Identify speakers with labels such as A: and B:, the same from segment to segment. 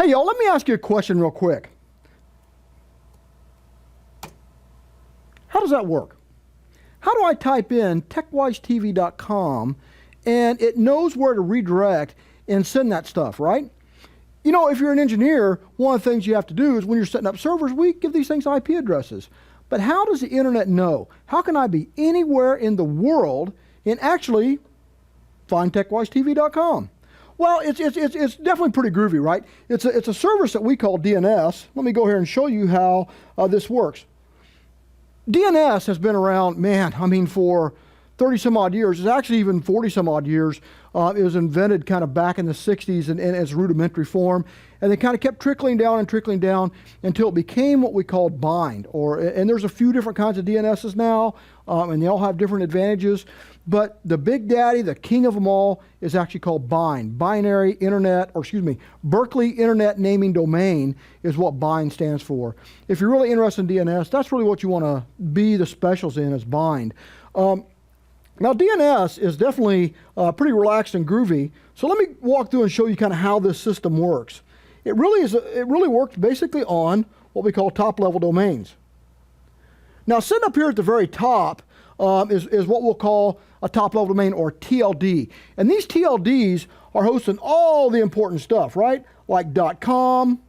A: Hey, y'all, let me ask you a question real quick. How does that work? How do I type in techwisetv.com and it knows where to redirect and send that stuff, right? You know, if you're an engineer, one of the things you have to do is when you're setting up servers, we give these things IP addresses. But how does the internet know? How can I be anywhere in the world and actually find techwisetv.com? Well, it's definitely pretty groovy, right? It's a service that we call DNS. Let me go here and show you how this works. DNS has been around, man, I mean, for 30 some odd years. It's actually even 40 some odd years. It was invented kind of back in the 60s in its rudimentary form. And they kind of kept trickling down until it became what we called bind. And there's a few different kinds of DNSs now, and they all have different advantages. But the big daddy, the king of them all, is actually called bind. Berkeley Internet Naming Domain is what bind stands for. If you're really interested in DNS, that's really what you want to be the specials in, is bind. Now, DNS is definitely pretty relaxed and groovy. So let me walk through and show you kind of how this system works. It really works basically on what we call top-level domains. Now, sitting up here at the very top is what we'll call a top-level domain, or TLD. And these TLDs are hosting all the important stuff, right? Like .com,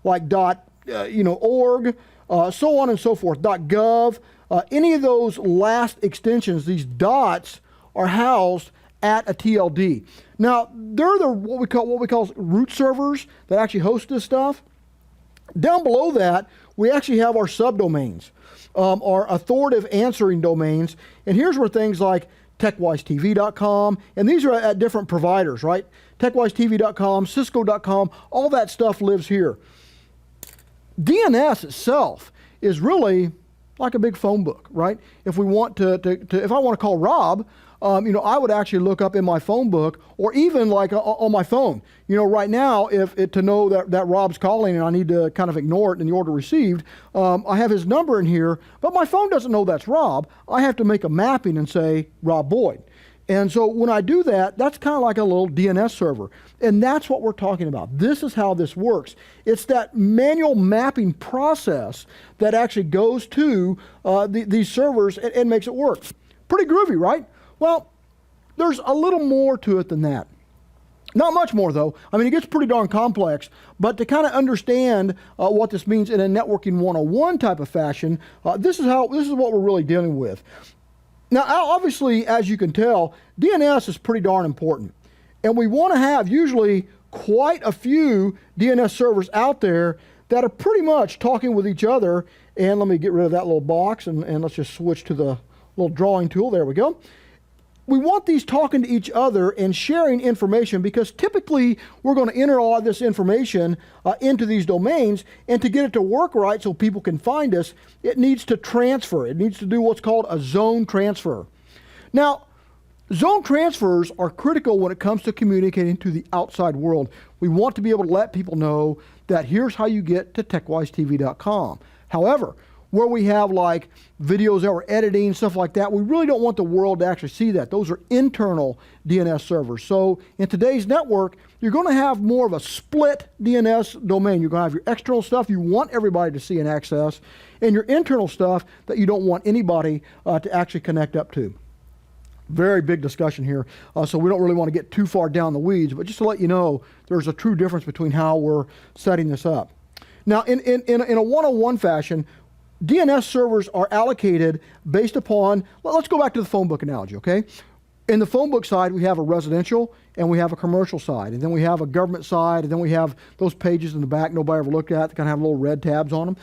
A: like .org, so on and so forth, .gov. Any of those last extensions, these dots, are housed at a TLD. Now, they're what we call root servers that actually host this stuff. Down below that, we actually have our subdomains, our authoritative answering domains. And here's where things like techwisetv.com, and these are at different providers, right? techwisetv.com, cisco.com, all that stuff lives here. DNS itself is really like a big phone book, right? If we want if I want to call Rob, I would actually look up in my phone book, or even like on my phone. Right now, to know that Rob's calling and I need to kind of ignore it in the order received, I have his number in here, but my phone doesn't know that's Rob. I have to make a mapping and say Rob Boyd. And so when I do that, that's kind of like a little DNS server. And that's what we're talking about. This is how this works. It's that manual mapping process that actually goes to these servers and makes it work. Pretty groovy, right? Well, there's a little more to it than that. Not much more, though. I mean, it gets pretty darn complex, but to kind of understand what this means in a networking 101 type of fashion, this is what we're really dealing with. Now, obviously, as you can tell, DNS is pretty darn important. And we want to have usually quite a few DNS servers out there that are pretty much talking with each other. And let me get rid of that little box, and let's just switch to the little drawing tool. There we go. We want these talking to each other and sharing information, because typically we're going to enter all of this information into these domains, and to get it to work right so people can find us, it needs to transfer. It needs to do what's called a zone transfer. Now, zone transfers are critical when it comes to communicating to the outside world. We want to be able to let people know that here's how you get to techwisetv.com. However, where we have like videos that we're editing, stuff like that, we really don't want the world to actually see that. Those are internal DNS servers. So in today's network, you're going to have more of a split DNS domain. You're going to have your external stuff you want everybody to see and access, and your internal stuff that you don't want anybody to actually connect up to. Very big discussion here, so we don't really want to get too far down the weeds, but just to let you know, there's a true difference between how we're setting this up. Now, in a 101 fashion, DNS servers are allocated based upon, let's go back to the phone book analogy, okay? In the phone book side, we have a residential and we have a commercial side, and then we have a government side, and then we have those pages in the back nobody ever looked at that kind of have little red tabs on them.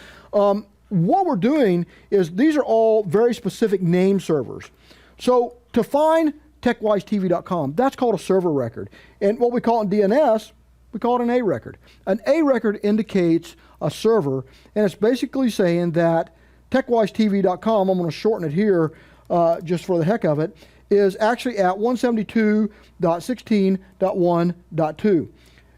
A: What we're doing is these are all very specific name servers. So to find techwisetv.com, that's called a server record. And what we call in DNS, we call it an A record. An A record indicates a server, and it's basically saying that techwisetv.com, I'm going to shorten it here just for the heck of it, is actually at 172.16.1.2.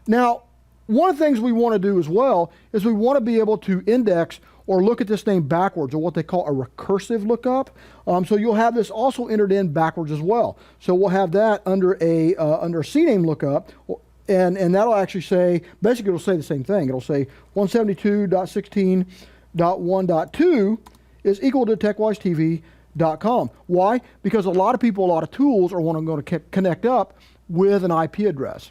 A: Now, one of the things we want to do as well is we want to be able to index or look at this name backwards, or what they call a recursive lookup. So you'll have this also entered in backwards as well. So we'll have that under a CNAME lookup, and that'll actually say, basically it'll say the same thing. It'll say 172.16.1.2 is equal to TechWiseTV.com. Why? Because a lot of people, a lot of tools are going to connect up with an IP address.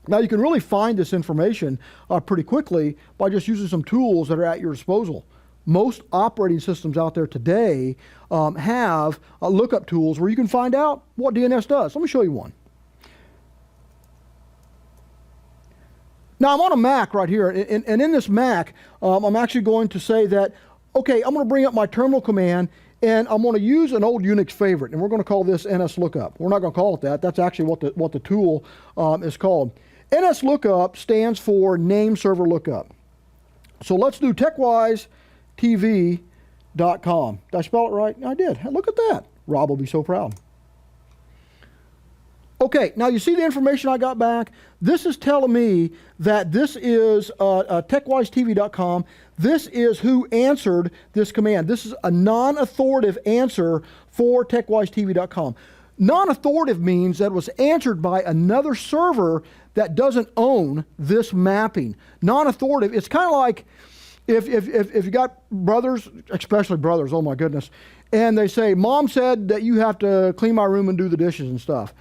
A: Now you can really find this information pretty quickly by just using some tools that are at your disposal. Most operating systems out there today have lookup tools where you can find out what DNS does. Let me show you one. Now I'm on a Mac right here, and in this Mac, I'm actually going to say that, okay, I'm going to bring up my terminal command, and I'm going to use an old Unix favorite, and we're going to call this NSLookup. We're not going to call it that. That's actually what the tool is called. NSLookup stands for Name Server Lookup. So let's do TechWiseTV.com. Did I spell it right? I did. Look at that. Rob will be so proud. Okay, now you see the information I got back. This is telling me that this is TechWiseTV.com. This is who answered this command. This is a non-authoritative answer for TechWiseTV.com. Non-authoritative means that it was answered by another server that doesn't own this mapping. Non-authoritative, it's kind of like if you got brothers, especially brothers, oh my goodness, and they say, Mom said that you have to clean my room and do the dishes and stuff.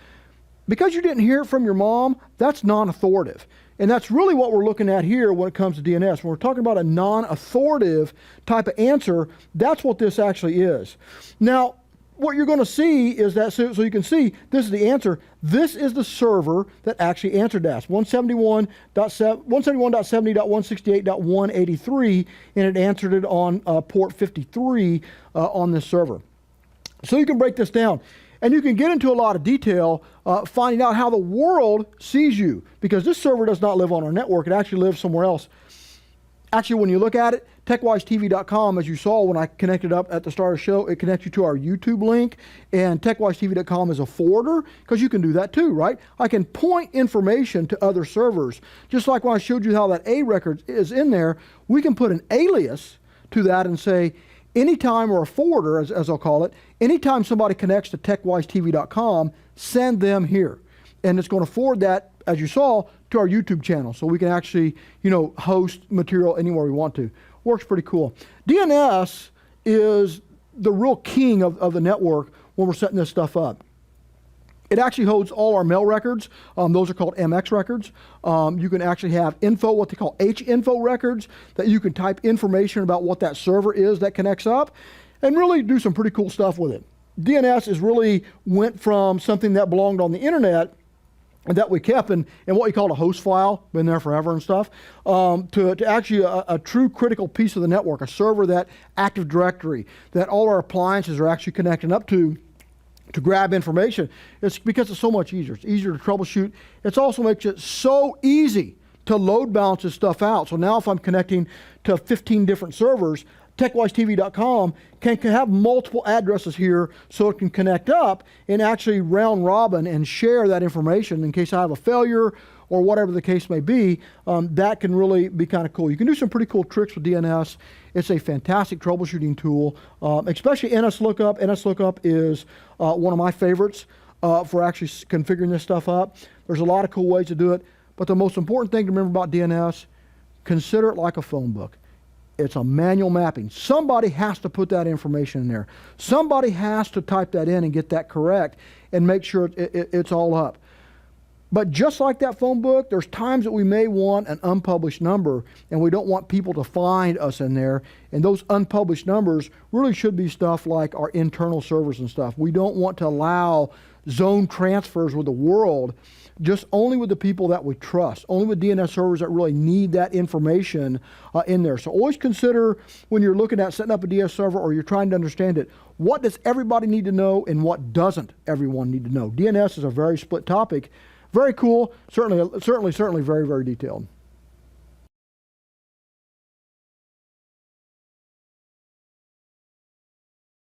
A: Because you didn't hear it from your mom, that's non-authoritative. And that's really what we're looking at here when it comes to DNS. When we're talking about a non-authoritative type of answer, that's what this actually is. Now, what you're going to see is that, so you can see, this is the answer. This is the server that actually answered that. 171.70.168.183, and it answered it on port 53 on this server. So you can break this down. And you can get into a lot of detail finding out how the world sees you, because this server does not live on our network. It actually lives somewhere else. Actually, when you look at it, TechWiseTV.com, as you saw when I connected up at the start of the show, it connects you to our YouTube link, and TechWiseTV.com is a forwarder, because you can do that too, right? I can point information to other servers. Just like when I showed you how that A record is in there, we can put an alias to that and say, anytime, or a forwarder, as I'll call it, anytime somebody connects to TechWiseTV.com, send them here. And it's going to forward that, as you saw, to our YouTube channel. So we can actually, host material anywhere we want to. Works pretty cool. DNS is the real king of the network when we're setting this stuff up. It actually holds all our mail records. Those are called MX records. You can actually have info, what they call H-info records, that you can type information about what that server is that connects up, and really do some pretty cool stuff with it. DNS is really went from something that belonged on the internet and that we kept in what we call a host file, been there forever and stuff, to actually a true critical piece of the network, a server that Active Directory, that all our appliances are actually connecting up to grab information. It's because it's so much easier. It's easier to troubleshoot. It also makes it so easy to load balance this stuff out. So now if I'm connecting to 15 different servers, TechWiseTV.com can have multiple addresses here, so it can connect up and actually round robin and share that information in case I have a failure or whatever the case may be. That can really be kind of cool. You can do some pretty cool tricks with DNS. It's a fantastic troubleshooting tool, especially NSLookup. NSLookup is one of my favorites for actually configuring this stuff up. There's a lot of cool ways to do it, but the most important thing to remember about DNS, consider it like a phone book. It's a manual mapping. Somebody has to put that information in there. Somebody has to type that in and get that correct and make sure it's all up. But just like that phone book, there's times that we may want an unpublished number, and we don't want people to find us in there. And those unpublished numbers really should be stuff like our internal servers and stuff. We don't want to allow zone transfers with the world, just only with the people that we trust, only with DNS servers that really need that information in there. So always consider, when you're looking at setting up a DNS server or you're trying to understand it, what does everybody need to know and what doesn't everyone need to know? DNS is a very split topic. Very cool, certainly very, very detailed.